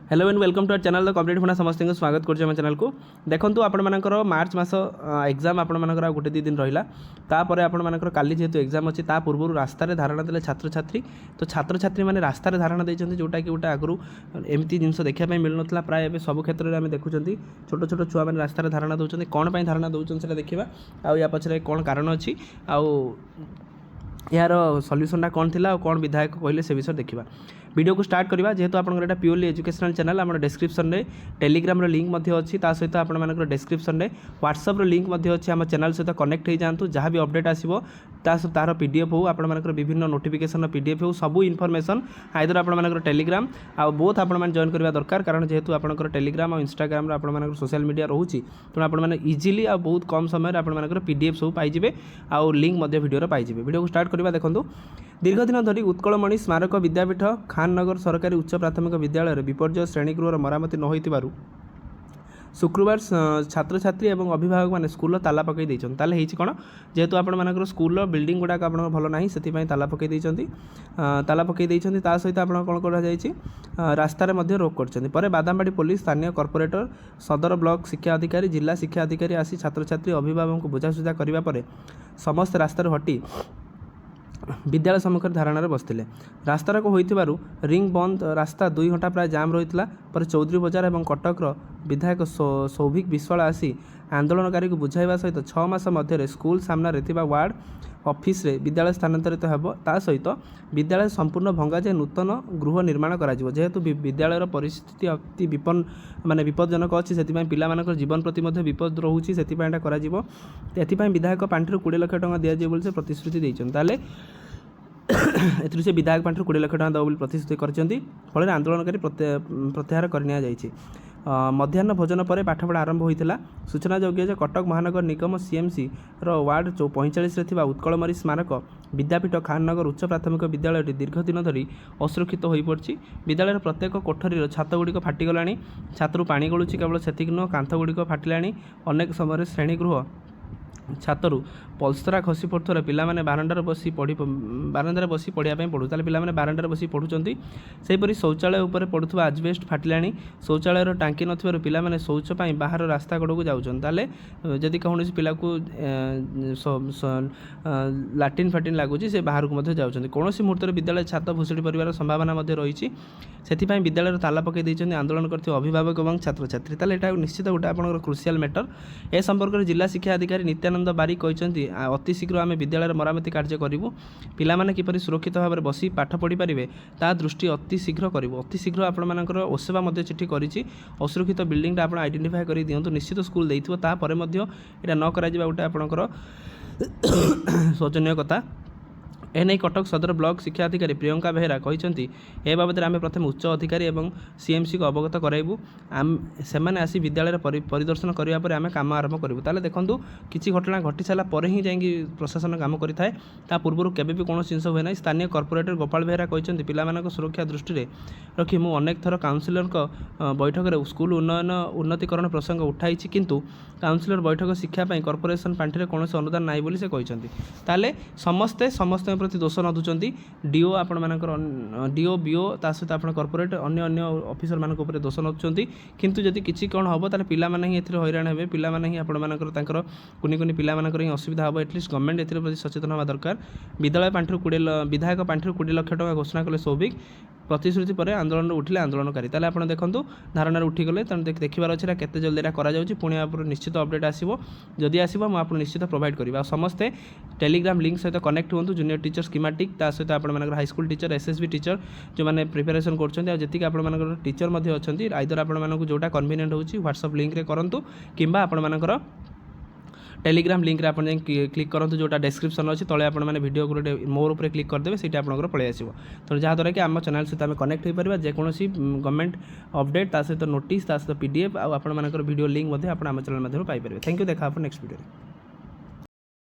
Hello and welcome to our channel the complete funda समस्त को स्वागत कर चैनल को देखो आपर मार्च मास एग्जाम आपर गोटे दी दिन रहा तापर आपर काली जेहेतु एग्जाम अच्छी पूर्व रास्तार धारणा देते छात्र छात्री तो छात्र छात्री मैंने रास्तार धारणा देते जोटा कि गोटे आगु एमती जिन देखापी मिलूना प्राय सब क्षेत्र में आम देखुं छोट छोट छुआ मैंने रास्तार धारणा दौरान कौन पर धारणा दौरान से देखा आ या पचर कौन कारण अच्छी यार सल्यूशनटा कौन थी और कौन विधायक कहले से विषय देखा वीडियो को स्टार्ट करवा जेहेतु आपंकर प्योरली एजुकेशनल चैनल आम डिस्क्रिप्शन में टेलीग्राम लिंक अच्छी सहित आप डिस्क्रिप्शन में व्हाट्सएप लिंक अच्छी आम चैनल सहित कनेक्ट हो जातु जहाँ भी अपडेट आसो तार पीडीएफ हो आपर विभिन्न नोटिफिकेशन पीडीएफ हो सब इनफॉरमेशन आइदर आपर टेलीग्राम आ बोथ आप जॉइन करवा दरकार कारण जेहेतु आपर टेलीग्राम और इंस्टाग्राम आपर सोशल मीडिया रोचे तेणु आपने इजिली आ बहुत कम समय आपर पीडीएफ सब पाइबे आउ लिंक भिडियो पाइबे वीडियो को स्टार्ट करवा देखो दीर्घ दिन धरी उत्कलमणि स्मारक विद्यापीठ खाननगर सरकारी उच्च प्राथमिक विद्यालय विपर्जय श्रेणीगृहर मरामती न होइतिबारु शुक्रवार छात्र छात्री और अभिभावक मैंने स्कूल ताला पकई देते कौन जेहेतु आपर स्कूल बिल्डिंग गुड़ाक आप भल ना से ताला पकई ताला पकई ता सहित आप कौन कर रास्तार रोक कर बादामबाड़ी पुलिस स्थानीय कॉर्पोरेटर सदर ब्लॉक शिक्षा अधिकारी जिला शिक्षा अधिकारी आसी छात्र छात्री अभिभावक को बुझासुझा करने समस्त रास्तार हटी विद्यालय सम्मुख धारणा बसते रास्तार को होइथिबारु रिंग बंद रास्ता 2 घंटा प्राय जाम रही पर चौधरी बजार और कटकर विधायक सौभिक विश्वाल आसी आंदोलनकारी को बुझाइबा सहित 6 मास मध्य स्कूल सामने वार्ड ऑफिस रे विद्यालय स्थानांतरित होब ता सहित विद्यालय संपूर्ण भंगा जाए नूतन गृह निर्माण करा जेहेतु विद्यालयर परिस्थिति अति विपज्जनक अच्छी से पिला जीवन प्रति विपद रोचे से विधायक पांठि 20 लाख टंका दि जाए से प्रतिश्रुति देते से विधायक पांठि 20 लाख टंका देव प्रतिश्रुति कर फल आंदोलनकारी प्रत्याहार कर मध्याह्न भोजन पर पाठपढ़ा आरंभ होता सूचना योग्य कटक महानगर निगम सीएमसी वार्ड 45 उत्कलमणि स्मारक विद्यापीठ खाननगर उच्च प्राथमिक विद्यालय दीर्घ दिन धरी असुरक्षित हो पड़ी विद्यालय प्रत्येक कोठरी छातगुड़िक फाटिगला छात्रु पानी गलुच केवल से नुह कांथगुड़िक फाटिला अनेक समय श्रेणीगृह छातरू पल्सरा खसी पड़ुरा पिलाने बारंडार बसी पढ़ाई पड़ू पिलाने बारंडार बसी पढ़ुंट सेहीपरि शौचालय उपर पड़ुवा आजबेस्ट फाटिला शौचालय टांकी नथिबारु पिलाने शौच बाहर रास्ता कड़क जाऊँचे जदि कौन पिला को लाट्रिन फाट्रिन लगुच से बाहर को जाऊँच कौन मुहूर्त विद्यालय छात भुशुड़ी पड़ार संभावना रही से विद्यालय ताला पकई देते आंदोलन कर अभिभावक और छात्र छात्री यहाँ निश्चित गोटे आप क्रुशियाल मैटर ए संपर्क में जिला शिक्षा अधिकारी नित्यानंद बारिक कहते अति शीघ्र आम विद्यालय मरामती कार्य करूँ पिलाने किपरि सुरक्षित भाव में बसी पाठ पढ़ी पारे ता दृष्टि अति शीघ्र करूँ अति शीघ्र आपर ओसेवा चिठी कर असुरक्षित बिल्डिंग आप आइडेंटिफाई कर दिंतु निश्चित स्कूल देता तापर यहाँ न करा गोटे आपणकर शोचनीय कथा एने कटक सदर ब्लॉक शिक्षा अधिकारी प्रियंका बेहेरा कहते ए बाबद आम प्रथम उच्च अधिकारी और सीएमसी को अवगत कराइबू से आसी विद्यालय परिदर्शन करने पर आम कम आरंभ करूँ ताले देखूँ किसी घटना घटी सारा ही जाकि प्रशासन कम करें पूर्व केवे भी कौन जिन हुए ना स्थानीय कॉर्पोरेटर गोपाल बेहेरा कहते पिला सुरक्षा दृष्टि रखी मु अनेक थर काउंसिलर बैठक में स्कूल उन्नयन उन्नतीकरण प्रसंग उठाई किंतु काउंसिलर बैठक शिक्षापी कॉर्पोरेशन पांठि कौन अनुदान ना बोली से कहते समस्ते समस्त प्रति दोष न दूसरी डीओ आपर डीओ बीओ ता सहित आप कॉर्पोरेट अन्य ऑफिसर मान दोष नौकरी किंतु जदि किसी कौन हम ताले पिलामाने ही एथिरे हैरान हेबे पिलामाने ही आपणकर कुनी कुनी पिलामानकर ही असुविधा हम एटलिस्ट गवर्नमेंट एथिरे प्रति सचेतन होगा दरकार विद्यालय पांठि 20 विधायक पांठि 20 लाख टंका घोषणा कले सौभिक प्रतिश्रुति पर आंदोलन उठिले आंदोलनकारी ताले आपण देखंतु धारणार उठिगले देखिबार अच्छे केते जल्दी एटा करा जाउची पुणी आप निश्चित अपडेट आसीबो जदि आसीबो हम आपन निश्चित प्रोवाइड करबा समस्ते टेलीग्राम लिंक सहित कनेक्ट होंतु जूनियर टीचर स्कीमेटिक ता सहित आपण मानकर high school teacher SSB teacher जो माने प्रिपरेशन करछन्ती आ जति आपण मानकर टीचर मध्ये अछन्ती आइदर आपण मानकु जोटा कन्वीनियंट होची व्हाट्सएप लिंक रे करंतु किंबा आपण मानकर टेलीग्राम लिंक रे आपण क्लिक करंतु जोटा डिस्क्रिप्शन अच्छी तले आपण माने वीडियो गोटे मोर ऊपर क्लिक करदेवे सीटा आपनकर पळे आसीबो तो जहाँद्वारा कि आम चैनल सहित आम कनेक्ट हो पारिबा जेकोसी गवर्नमेंट अपडेट ता सहित नोटिस ता सहित पीडीएफ आ आपण मानकर वीडियो लिंक मध्ये आपण आम चैनल माध्यम पाई परिबे थैंक यू देखा आप नेक्स्ट वीडियो।